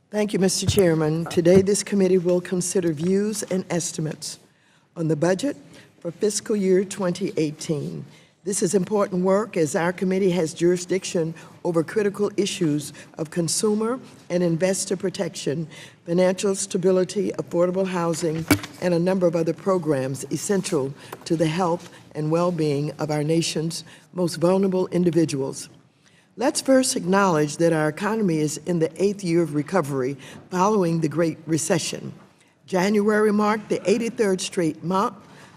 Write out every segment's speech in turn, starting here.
Thank you, Mr. Chairman. Today, this committee will consider views and estimates on the budget for fiscal year 2018. This is important work as our committee has jurisdiction over critical issues of consumer and investor protection, financial stability, affordable housing, and a number of other programs essential to the health and well-being of our nation's most vulnerable individuals. Let's first acknowledge that our economy is in the 8th year of recovery following the Great Recession. January marked the 83rd straight month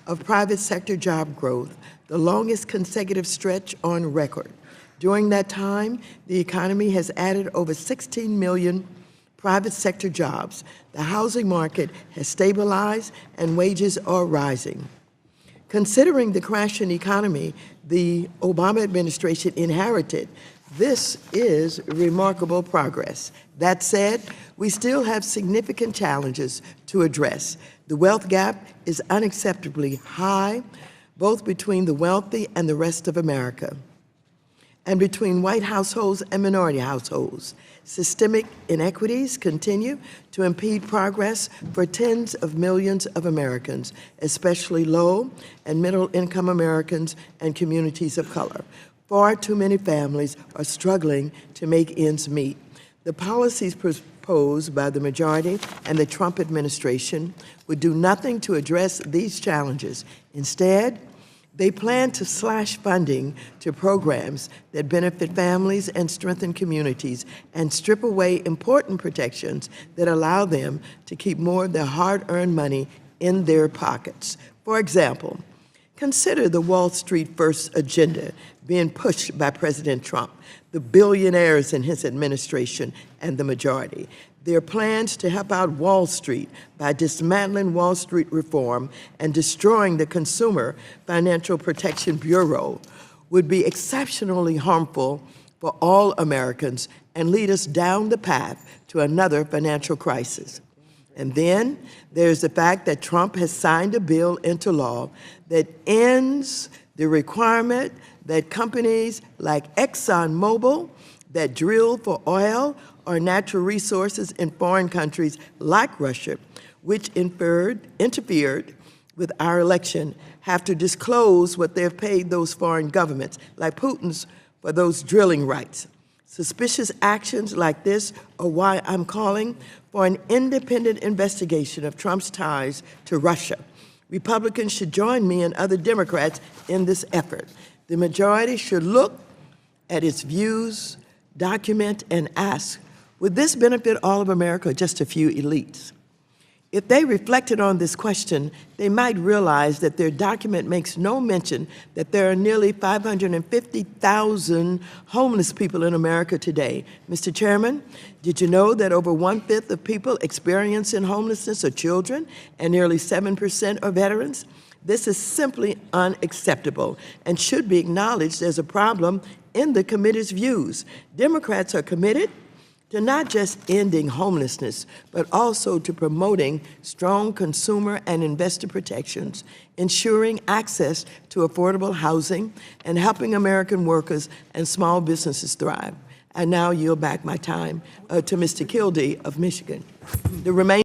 of private sector job growth, the longest consecutive stretch on record. During that time, the economy has added over 16 million private sector jobs. The housing market has stabilized and wages are rising. Considering the crashing economy the Obama administration inherited, this is remarkable progress. That said, we still have significant challenges to address. The wealth gap is unacceptably high, both between the wealthy and the rest of America, and between white households and minority households. Systemic inequities continue to impede progress for tens of millions of Americans, especially low and middle-income Americans and communities of color. Far too many families are struggling to make ends meet. The policies proposed by the majority and the Trump administration would do nothing to address these challenges. Instead, they plan to slash funding to programs that benefit families and strengthen communities and strip away important protections that allow them to keep more of their hard-earned money in their pockets. For example, consider the Wall Street First agenda being pushed by President Trump, the billionaires in his administration, and the majority. Their plans to help out Wall Street by dismantling Wall Street reform and destroying the Consumer Financial Protection Bureau would be exceptionally harmful for all Americans and lead us down the path to another financial crisis. And then there's the fact that Trump has signed a bill into law that ends the requirement that companies like ExxonMobil that drill for oil or natural resources in foreign countries like Russia, which interfered with our election, have to disclose what they've paid those foreign governments, like Putin's, for those drilling rights. Suspicious actions like this are why I'm calling for an independent investigation of Trump's ties to Russia. Republicans should join me and other Democrats in this effort. The majority should look at its views, document, and ask, would this benefit all of America or just a few elites? If they reflected on this question, they might realize that their document makes no mention that there are nearly 550,000 homeless people in America today. Mr. Chairman, did you know that over 1/5 of people experiencing homelessness are children and nearly 7% are veterans? This is simply unacceptable and should be acknowledged as a problem in the committee's views. Democrats are committed to not just ending homelessness, but also to promoting strong consumer and investor protections, ensuring access to affordable housing, and helping American workers and small businesses thrive. I now yield back my time to Mr. Kildee of Michigan. The remaining